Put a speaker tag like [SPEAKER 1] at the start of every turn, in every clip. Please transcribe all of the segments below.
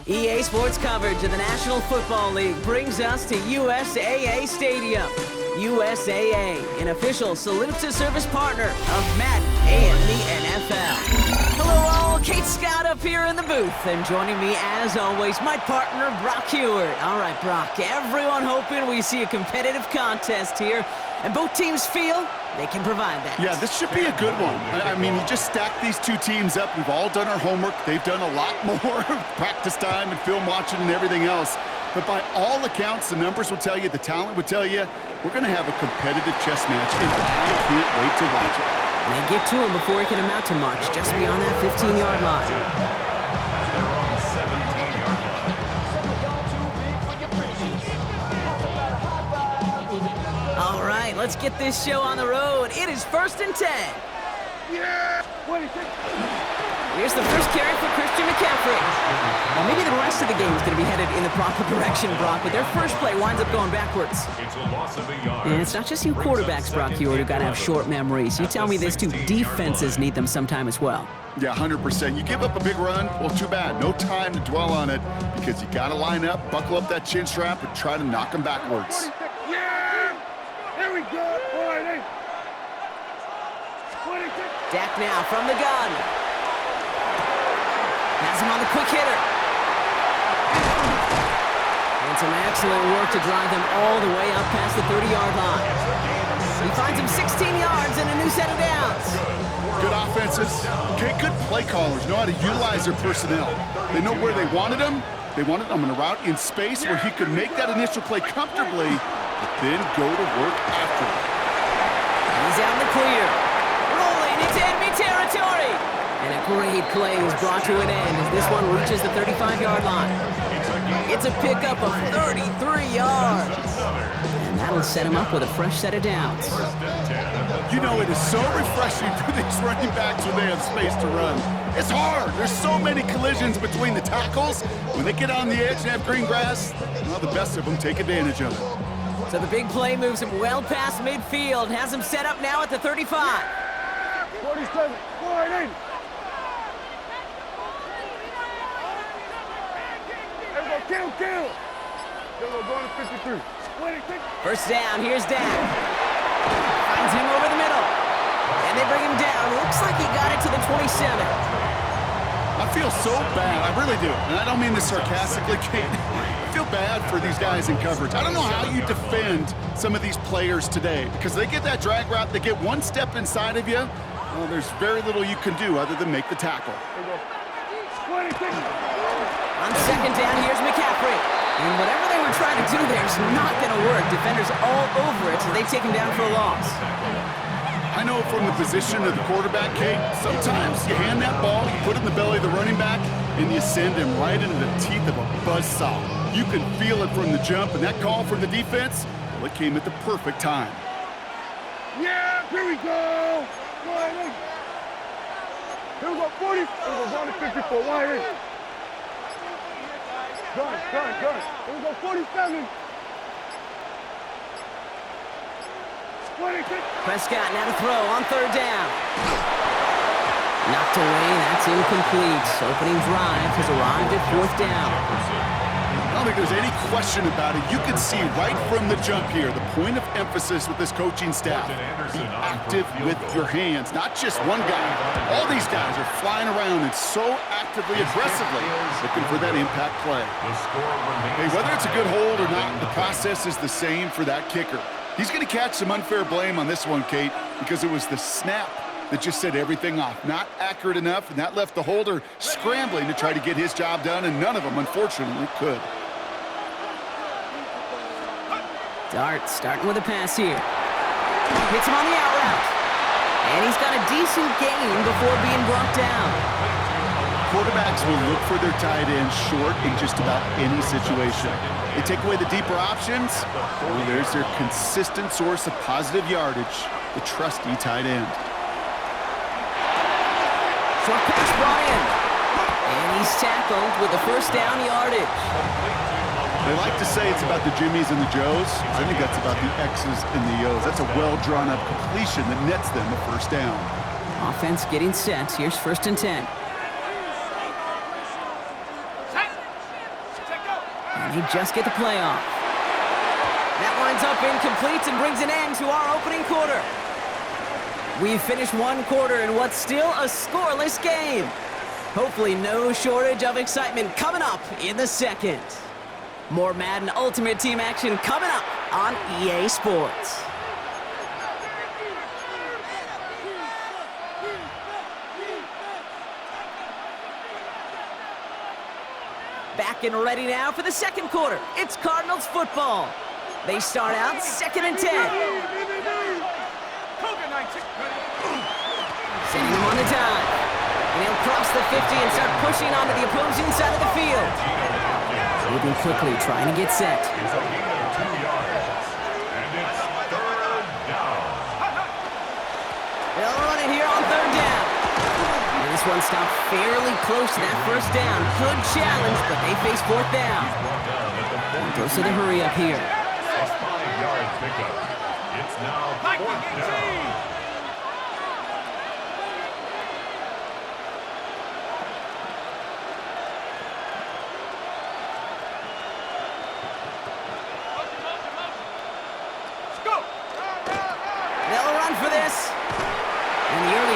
[SPEAKER 1] EA Sports coverage of the National Football League brings us to USAA Stadium. USAA, an official salute-to-service partner of Madden NFL. Hello all, Kate Scott up here in the booth, and joining me as always, my partner Brock Heward. All right, Brock, everyone hoping we see a competitive contest here, and both teams feel they can provide that.
[SPEAKER 2] Yeah, this should be a good one. I mean, you just stack these two teams up. We've all done our homework. They've done a lot more practice time and film watching and everything else. But by all accounts, the numbers will tell you, the talent will tell you, we're going to have a competitive chess match, and I can't wait to watch it.
[SPEAKER 1] They get to him before he can amount to much, just beyond that 15-yard line. All right, let's get this show on the road. It is 1st and 10.
[SPEAKER 3] Yeah!
[SPEAKER 1] Here's the first carry for Christian McCaffrey. Well, maybe the rest of the game is going to be headed in the proper direction, Brock, but their first play winds up going backwards.
[SPEAKER 3] It's a loss of a yard.
[SPEAKER 1] And it's not just you quarterbacks, Brock, who got to have short memories. You tell me these two defenses need them sometime as well.
[SPEAKER 2] Yeah, 100%. You give up a big run, well, too bad. No time to dwell on it because you got to line up, buckle up that chin strap, and try to knock them backwards.
[SPEAKER 3] Yeah! Here we go!
[SPEAKER 1] Dak now from the gun. Has him on the quick hitter. And some excellent work to drive them all the way up past the 30-yard line. He finds him 16 yards and a new set of downs.
[SPEAKER 2] Good offenses. Okay, good play callers know how to utilize their personnel. They know where they wanted him. They wanted him in a route in space where he could make that initial play comfortably, but then go to work after it.
[SPEAKER 1] He's out in the clear. Rolling into enemy territory. And a great play is brought to an end as this one reaches the 35-yard line. It's a pickup of 33 yards. And that'll set him up with a fresh set of downs.
[SPEAKER 2] You know, it is so refreshing for these running backs when they have space to run. It's hard. There's so many collisions between the tackles. When they get on the edge and have green grass, well, the best of them take advantage of it.
[SPEAKER 1] So the big play moves him well past midfield, has him set up now at the 35.
[SPEAKER 3] 47, 48. Kill! There we go, going to 53. 26.
[SPEAKER 1] First down, here's Dak. Finds him over the middle. And they bring him down. Looks like he got it to the 27.
[SPEAKER 2] I feel so bad. I really do. And I don't mean this sarcastically, Kate. I feel bad for these guys in coverage. I don't know how you defend some of these players today because they get that drag route, they get one step inside of you. Well, there's very little you can do other than make the tackle.
[SPEAKER 3] There we go. 26.
[SPEAKER 1] On second down, here's McCaffrey. And whatever they were trying to do there is not going to work. Defenders all over it, so they take him down for a loss.
[SPEAKER 2] I know from the position of the quarterback, Kate, sometimes you hand that ball, you put it in the belly of the running back, and you send him right into the teeth of a buzzsaw. You can feel it from the jump, and that call from the defense, well, it came at the perfect time.
[SPEAKER 3] Yeah, here we go. Here we go, 40. Here we go, down to 54. Wide. Gun. Here we go, 47. 26.
[SPEAKER 1] Prescott now to throw on third down. Knocked away, that's incomplete. Opening drive has arrived at fourth down.
[SPEAKER 2] I don't think there's any question about it. You can see right from the jump here, the point of emphasis with this coaching staff. Be active with your hands, not just one guy. All these guys are flying around and so actively, aggressively looking for that impact play. Hey, whether it's a good hold or not, the process is the same for that kicker. He's going to catch some unfair blame on this one, Kate, because it was the snap that just set everything off. Not accurate enough, and that left the holder scrambling to try to get his job done, and none of them, unfortunately, could.
[SPEAKER 1] Dart starting with a pass here. Hits him on the out route. And he's got a decent gain before being brought down.
[SPEAKER 2] Quarterbacks will look for their tight end short in just about any situation. They take away the deeper options. Well, there's their consistent source of positive yardage, the trusty tight end.
[SPEAKER 1] Short pass brought in. And he's tackled with the first down yardage.
[SPEAKER 2] They like to say it's about the Jimmies and the Joes. I think that's about the X's and the O's. That's a well-drawn-up completion that nets them the first down.
[SPEAKER 1] Offense getting set. Here's 1st and 10. And they just get the play off. That winds up incomplete and brings an end to our opening quarter. We've finished one quarter in what's still a scoreless game. Hopefully no shortage of excitement coming up in the second. More Madden Ultimate Team action coming up on EA Sports. Back and ready now for the second quarter. It's Cardinals football. They start out 2nd and 10. Sending him on the dive. And he'll cross the 50 and start pushing onto the opposing side of the field. Moving quickly, trying to get set. They'll run it here on 3rd down. And this one stopped fairly close to that 1st down. Good challenge, but they face 4th down. And goes to the hurry up here.
[SPEAKER 4] It's now 4th down.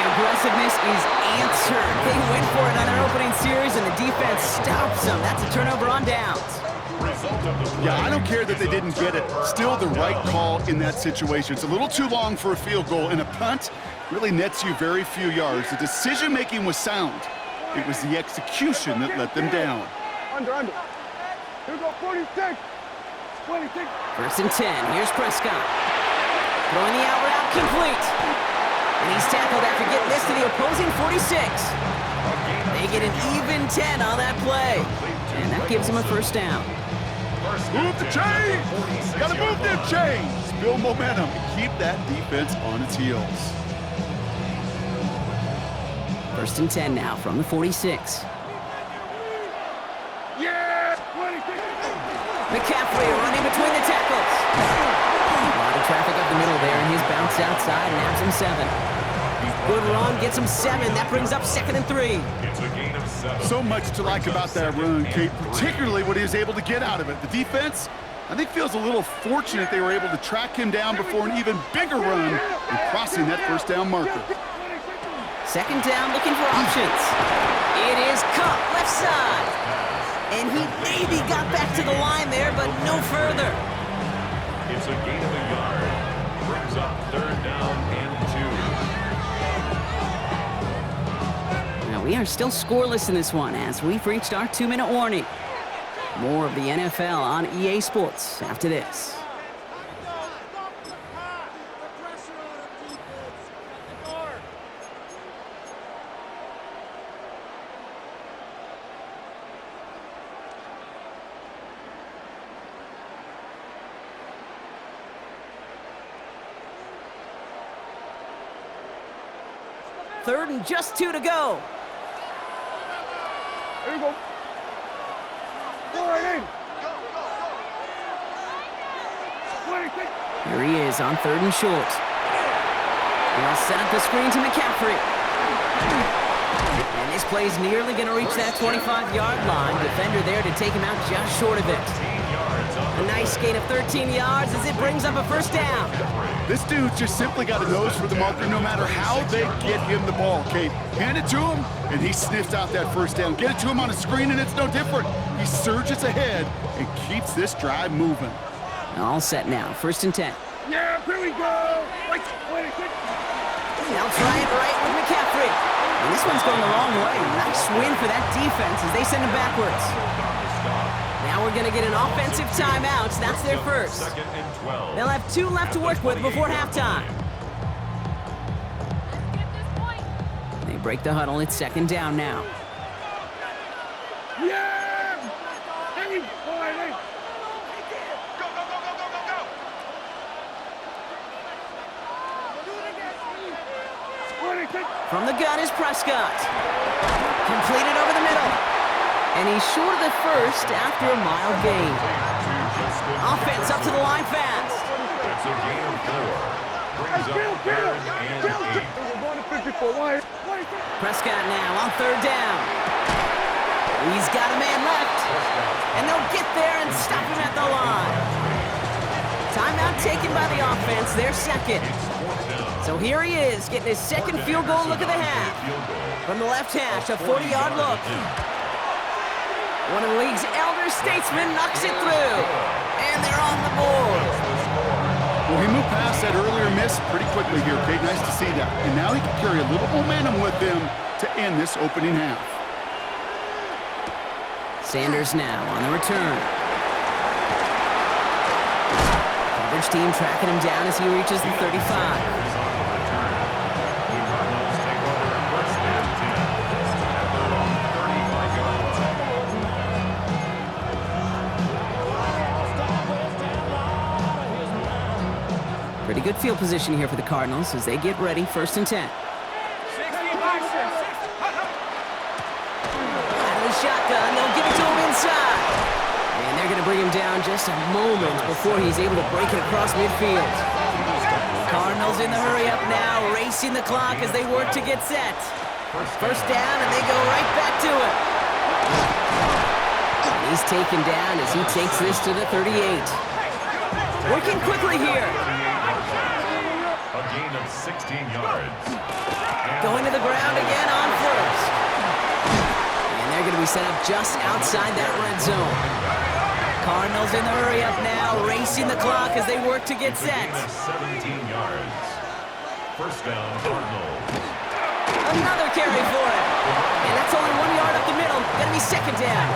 [SPEAKER 1] Aggressiveness is answered. They went for it on their opening series, and the defense stops them. That's a turnover on downs.
[SPEAKER 2] Yeah, I don't care that they didn't get it. Still the right call in that situation. It's a little too long for a field goal, and a punt really nets you very few yards. The decision-making was sound. It was the execution that let them down.
[SPEAKER 3] Under. Here we go, 46. 26.
[SPEAKER 1] 1st and 10. Here's Prescott. Throwing the out route complete. And he's tackled after getting this to the opposing 46. They get an even 10 on that play. And that gives him a 1st down.
[SPEAKER 2] Move the chains! Gotta move them chains! Build momentum and keep that defense on its heels.
[SPEAKER 1] 1st and 10 now from the 46.
[SPEAKER 3] Yeah! 26.
[SPEAKER 1] McCaffrey running between the tackles. A lot of traffic up the middle there, and he's bounced outside and nabs him 7. Good run, gets him 7. That brings up 2nd and 3.
[SPEAKER 4] It's a gain of 7.
[SPEAKER 2] So much to like about that run, Kate, particularly what he was able to get out of it. The defense, I think, feels a little fortunate they were able to track him down before an even bigger run and crossing that 1st down marker.
[SPEAKER 1] 2nd down, looking for options. It is Cup, left side. And he maybe got back to the line there, but no further.
[SPEAKER 4] It's a gain of a yard. Brings up 3rd down and 2.
[SPEAKER 1] Now we are still scoreless in this one as we've reached our 2-minute warning. More of the NFL on EA Sports after this. Third and just 2 to go.
[SPEAKER 3] Here you go. Go right in. 26.
[SPEAKER 1] Here he is on 3rd and short. He'll set up the screen to McCaffrey. And this play's nearly going to reach that 25-yard line. Defender there to take him out just short of it. A nice gain of 13 yards as it brings up a 1st down.
[SPEAKER 2] This dude's just simply got a nose for the marker no matter how they get him the ball, Kate. Hand it to him, and he sniffs out that 1st down. Get it to him on a screen, and it's no different. He surges ahead and keeps this drive moving.
[SPEAKER 1] All set now. 1st and 10.
[SPEAKER 3] Yeah, here we go. Like 26.
[SPEAKER 1] They'll try it right with McCaffrey. And this one's going the wrong way. Nice win for that defense as they send him backwards. Now we're going to get an offensive timeout. That's their first.
[SPEAKER 4] 2nd and 12.
[SPEAKER 1] They'll have 2 left to work with before halftime. They break the huddle. It's 2nd down now.
[SPEAKER 3] Yeah! Hey, boy, hey.
[SPEAKER 4] Go, go, go, go, go, go, go!
[SPEAKER 1] From the gun is Prescott. Completed over the middle. And he's short of the 1st after a mild gain. Offense up to the line fast.
[SPEAKER 4] It's a gain of 4. Brings up 3rd and 8.
[SPEAKER 3] We're going to 54. Why?
[SPEAKER 1] Prescott now on 3rd down. He's got a man left. And they'll get there and stop him at the line. Timeout taken by the offense, their second. So here he is, getting his second field goal look of the half. From the left hash, a 40-yard look. One of the league's elder statesmen knocks it through. And they're on the board.
[SPEAKER 2] Well, he moved past that earlier miss pretty quickly here, Kate. Nice to see that. And now he can carry a little momentum with him to end this opening half.
[SPEAKER 1] Sanders now on the return. Coverage team tracking him down as he reaches the 35. Pretty good field position here for the Cardinals as they get ready, 1st and 10. Out of the shotgun, they'll give it to him inside. And they're going to bring him down just a moment before he's able to break it across midfield. Cardinals in the hurry-up now, racing the clock as they work to get set. 1st down, and they go right back to it. And he's taken down as he takes this to the 38. Working quickly here.
[SPEAKER 4] A gain of 16 yards.
[SPEAKER 1] Going to the ground again on 1st. And they're going to be set up just outside that red zone. Cardinals in the hurry-up now, racing the clock as they work to get set.
[SPEAKER 4] 17 yards. 1st down, Cardinals.
[SPEAKER 1] Another carry for it. And that's only 1 yard up the middle. Going to be 2nd down.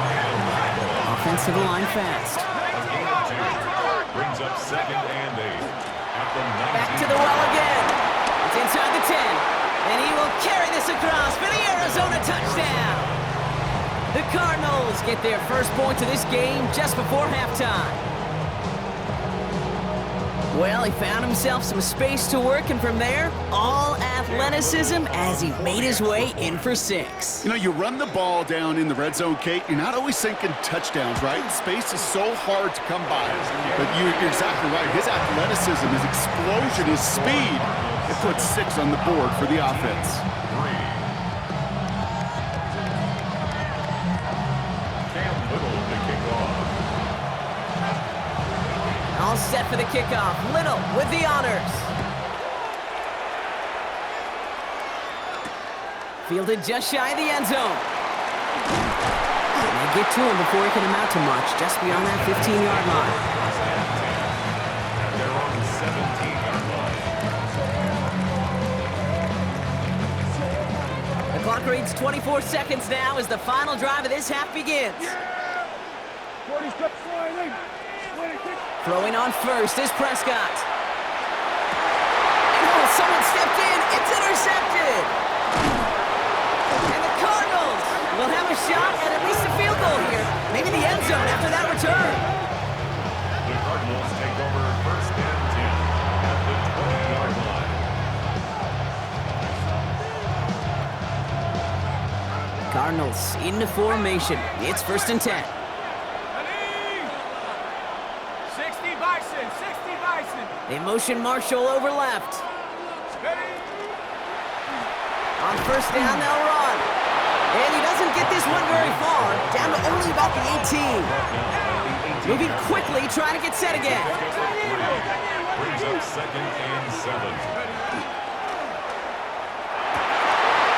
[SPEAKER 1] Offense to the line fast.
[SPEAKER 4] A gain of 2. Brings up 2nd and 8.
[SPEAKER 1] Back to the well again. It's inside the 10. And he will carry this across for the Arizona touchdown. The Cardinals get their first point of this game just before halftime. Well, he found himself some space to work, and from there, all athleticism as he made his way in for 6.
[SPEAKER 2] You know, you run the ball down in the red zone, Kate, you're not always thinking touchdowns, right? Space is so hard to come by. But you're exactly right. His athleticism, his explosion, his speed, it puts 6 on the board for the offense.
[SPEAKER 1] All set for the kickoff. Little with the honors. Fielded just shy of the end zone. And they get to him before he can amount to much, just beyond that 15-yard line.
[SPEAKER 4] They're on the 17-yard line.
[SPEAKER 1] The clock reads 24 seconds now as the final drive of this half begins. Throwing on 1st is Prescott. Oh, someone stepped in. It's intercepted. And the Cardinals will have a shot at least a field goal here. Maybe the end zone after that return.
[SPEAKER 4] The Cardinals take over 1st and 10 at the 20-yard line.
[SPEAKER 1] Cardinals into formation. It's 1st and 10. They motion Marshall over left. On 1st down, they'll run. And he doesn't get this one very far, down to only about the 18. Moving quickly, trying to get set again.
[SPEAKER 4] Brings up 2nd and 7.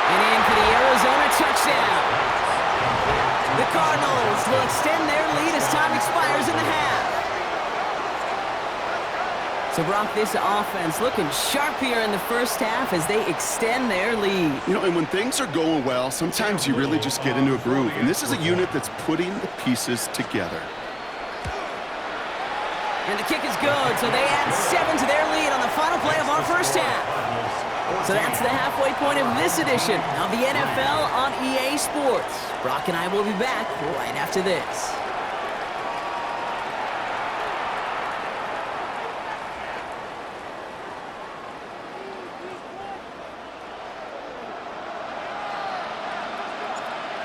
[SPEAKER 1] And in for the Arizona touchdown. The Cardinals will extend their lead as time expires in the half. So, Brock, this offense looking sharp here in the 1st half as they extend their lead.
[SPEAKER 2] You know, and when things are going well, sometimes you really just get into a groove. And this is a unit that's putting the pieces together.
[SPEAKER 1] And the kick is good, so they add 7 to their lead on the final play of our 1st half. So that's the halfway point of this edition of the NFL on EA Sports. Brock and I will be back right after this.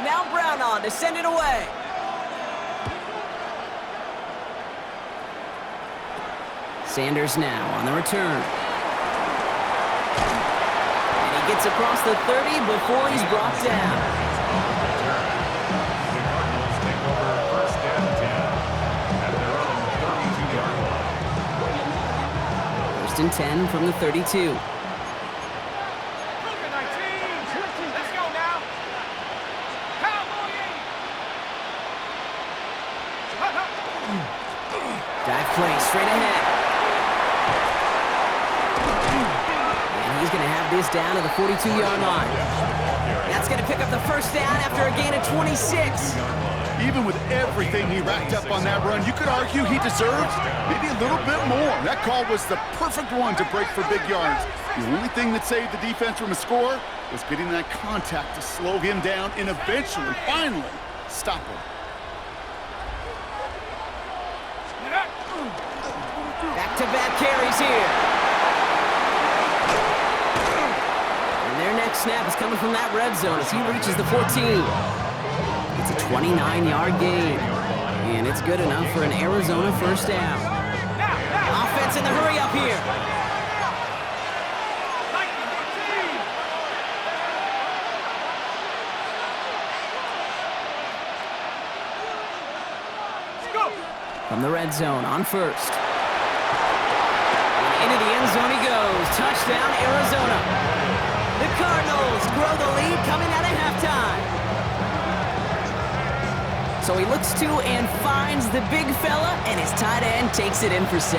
[SPEAKER 1] Now Brown on to send it away. Sanders now on the return. And he gets across the 30 before he's brought down. First and 10 from the 32. Dive play straight ahead. And he's going to have this down to the 42-yard line. That's going to pick up the first down after a gain of 26.
[SPEAKER 2] Even with everything he racked up on that run, you could argue he deserved maybe a little bit more. That call was the perfect one to break for big yards. The only thing that saved the defense from a score was getting that contact to slow him down and eventually, finally, stop him.
[SPEAKER 1] Back-to-back carries here. And their next snap is coming from that red zone as he reaches the 14. It's a 29-yard gain, and it's good enough for an Arizona first down. Offense in the hurry up here. From the red zone on first. And into the end zone he goes. Touchdown, Arizona. The Cardinals grow the lead coming out of halftime. So he looks to and finds the big fella, and his tight end takes it in for 6.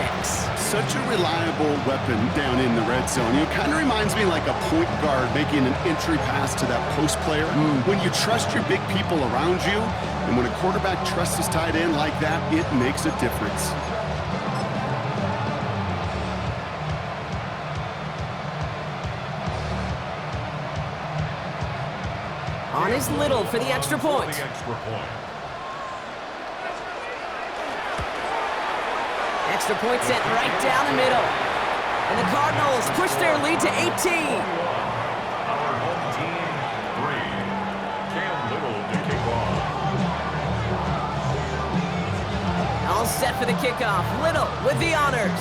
[SPEAKER 2] Such a reliable weapon down in the red zone. You know, kind of reminds me like a point guard making an entry pass to that post player. When you trust your big people around you, and when a quarterback trusts his tight end like that, it makes a difference.
[SPEAKER 1] On is Little for the extra point. Extra point sent right down the middle. And the Cardinals push their lead to 18.
[SPEAKER 4] Our home team, 3. Cam Little to kick off.
[SPEAKER 1] All set for the kickoff. Little with the honors.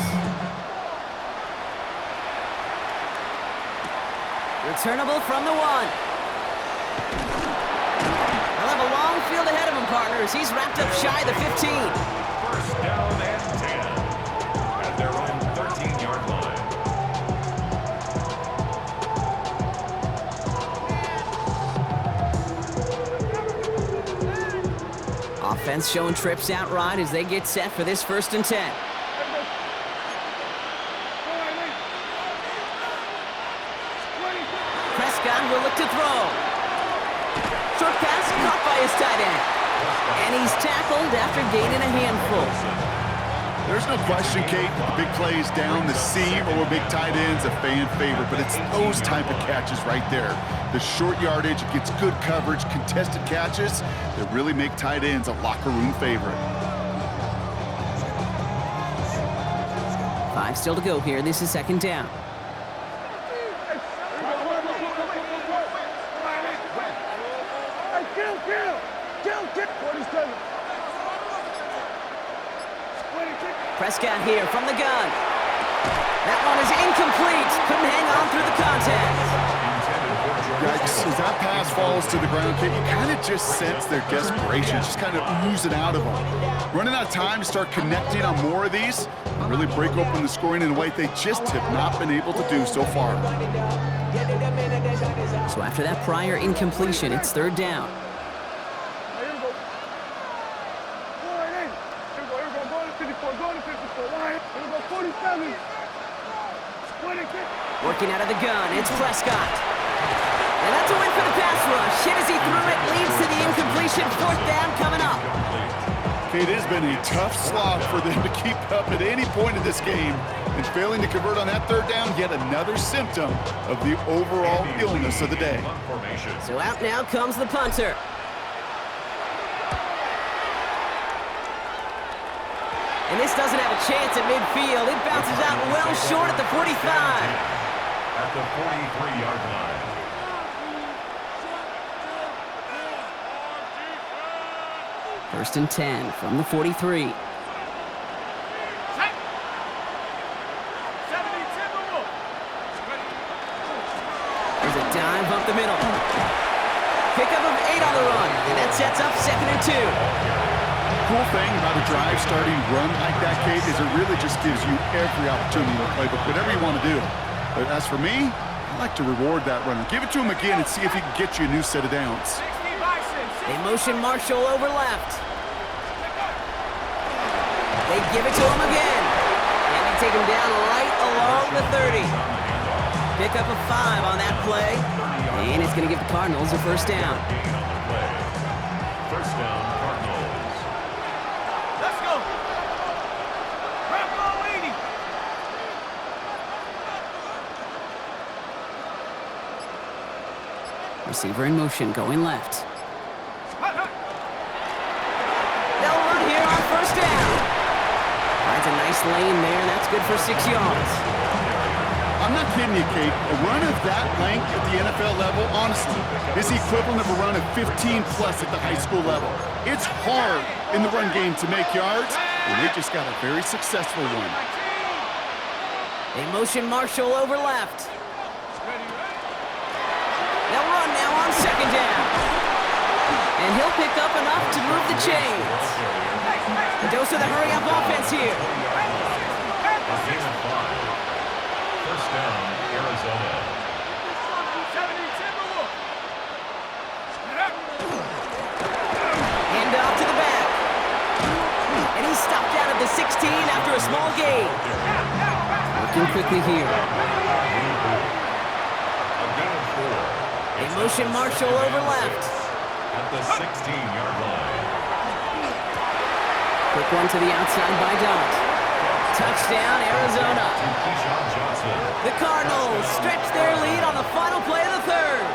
[SPEAKER 1] Returnable from the 1. He'll have a long field ahead of him, partners. He's wrapped up shy of the 15.
[SPEAKER 4] First down and 10 at their own 13-yard line.
[SPEAKER 1] Offense showing trips out right as they get set for this first and 10. Prescott will look to throw. Short pass caught by his tight end. And he's tackled after gaining a handful.
[SPEAKER 2] There's no question, Kate, the big plays down the seam or big tight ends a fan favorite, but it's those type of catches right there. The short yardage, it gets good coverage, contested catches that really make tight ends a locker room favorite.
[SPEAKER 1] 5 still to go here. This is second down. Prescott here from the gun. That one is incomplete. Couldn't hang on through the contact.
[SPEAKER 2] Yikes, as that pass falls to the ground, Kate, you kind of just sense their desperation, just kind of oozing out of them. Running out of time to start connecting on more of these, and really break open the scoring in a way they just have not been able to do so far.
[SPEAKER 1] So after that prior incompletion, it's third down. Working out of the gun, it's Prescott. And that's a win for the pass rush. Hit as he threw it, leads to the incompletion. Fourth down coming up.
[SPEAKER 2] It has been a tough slog for them to keep up at any point in this game. And failing to convert on that third down, yet another symptom of the overall illness of the day.
[SPEAKER 1] So out now comes the punter. And this doesn't have a chance at midfield. It bounces out well short at the 45.
[SPEAKER 4] At the 43-yard line.
[SPEAKER 1] First and 10 from the 43. There's a dive up the middle. Pickup of 8 on the run, and that sets up 2nd and 2.
[SPEAKER 2] Cool thing about a drive starting run like that, Kate, is it really just gives you every opportunity in the playbook, whatever you want to do. But as for me, I like to reward that runner. Give it to him again and see if he can get you a new set of downs.
[SPEAKER 1] They motion Marshall over left. They give it to him again. And they take him down right along the 30. Pick up a 5 on that play. And it's going to give the Cardinals a first down.
[SPEAKER 4] First down, Cardinals.
[SPEAKER 3] Let's go. Rambo 80.
[SPEAKER 1] Receiver in motion, going left. They'll run here on first down. Finds a nice lane there, and that's good for 6 yards.
[SPEAKER 2] I'm not kidding you, Kate. A run of that length at the NFL level, honestly, is the equivalent of a run of 15-plus at the high school level. It's hard in the run game to make yards, and they just got a very successful one.
[SPEAKER 1] They motion Marshall over left. They'll run now on second down. And he'll pick up enough to move the chains. A dose of the hurry-up offense here.
[SPEAKER 4] First down, Arizona.
[SPEAKER 1] Hand off to the back. And he's stopped out of the 16 after a small gain. Working quickly here. They motion Marshall over left.
[SPEAKER 4] At the 16-yard line.
[SPEAKER 1] Quick one to the outside by Dot. Touchdown, Arizona. The Cardinals stretch their lead on the final play of the third.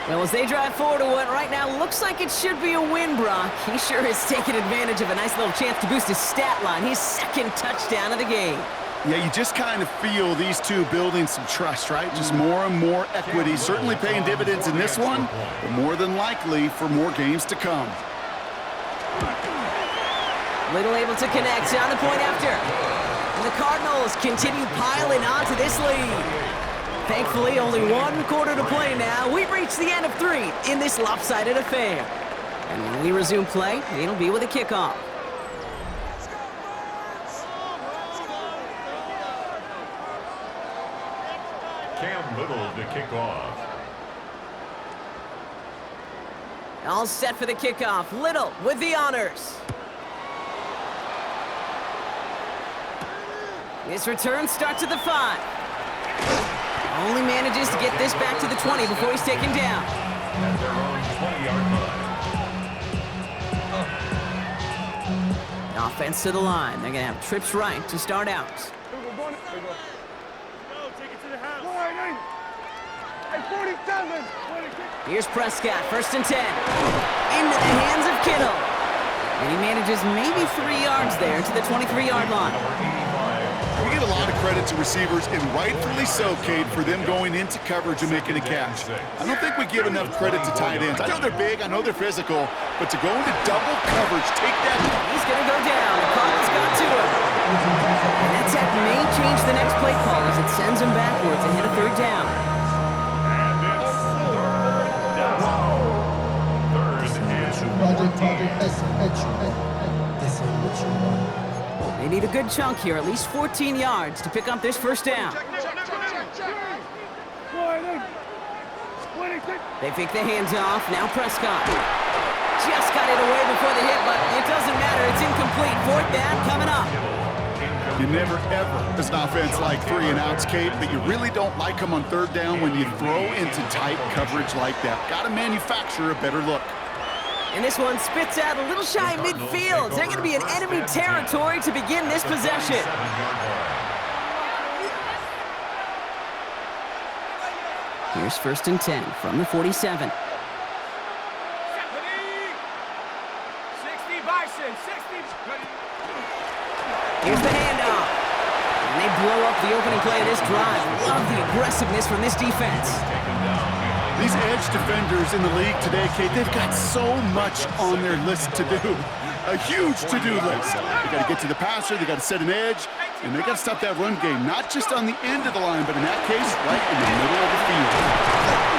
[SPEAKER 1] Well, as they drive forward to what right now looks like it should be a win, Brock, he sure is taking advantage of a nice little chance to boost his stat line. His second touchdown of the game.
[SPEAKER 2] Yeah, you just kind of feel these two building some trust, right? Just more and more equity. Certainly paying dividends in this one, but more than likely for more games to come.
[SPEAKER 1] Little able to connect on the point after. And the Cardinals continue piling on to this lead. Thankfully, only 1 quarter to play now. We've reached the end of 3 in this lopsided affair. And when we resume play, it'll be with a kickoff.
[SPEAKER 4] Cam Little to kick off.
[SPEAKER 1] All set for the kickoff. Little with the honors. This return starts at the 5. Only manages to get this back to the 20 before he's taken down.
[SPEAKER 4] At their own 20-yard line.
[SPEAKER 1] Offense to the line. They're going to have trips right to start out. Here's Prescott, first and 10. Into the hands of Kittle. And he manages maybe 3 yards there to the 23-yard line.
[SPEAKER 2] We get a lot of credit to receivers, and rightfully so, Cade, for them going into coverage and making a catch. I don't think we give enough credit to tight ends. I know they're big, I know they're physical, but to go into double coverage, take that.
[SPEAKER 1] He's going to go down. The Cardinals got to him. And that tech may change the next play call as it sends him backwards ahead of third down. They need a good chunk here, at least 14 yards to pick up this first down. They pick the hands off. Now Prescott. Just got it away before the hit, but it doesn't matter. It's incomplete. Fourth down coming up.
[SPEAKER 2] You never, ever, as an offense, like 3 and outs, Kate, but you really don't like them on third down when you throw into tight coverage like that. Got to manufacture a better look.
[SPEAKER 1] And this one spits out a little shy of midfield. They're going to be in enemy territory to begin this possession. Here's first and 10 from the 47.
[SPEAKER 3] 60 Bison, 60.
[SPEAKER 1] Here's the handoff. And they blow up the opening play of this drive. Love the aggressiveness from this defense.
[SPEAKER 2] These edge defenders in the league today, Kate, they've got so much on their list to do. A huge to-do list. They got to get to the passer, they got to set an edge, and they got to stop that run game, not just on the end of the line, but in that case, right in the middle of the field.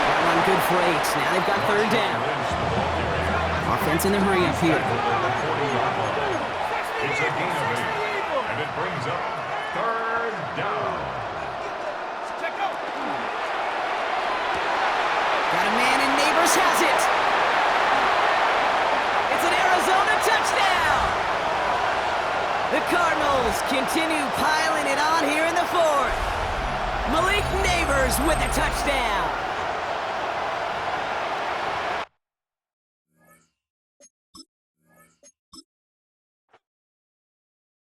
[SPEAKER 1] That run good for 8. Now they've got third down. defense in the hurry up here.
[SPEAKER 4] It's a gain of 8, and it brings up 3rd down.
[SPEAKER 1] Got a man, and Neighbors has it. It's an Arizona touchdown. The Cardinals continue piling it on here in the 4th. Malik Neighbors with a touchdown.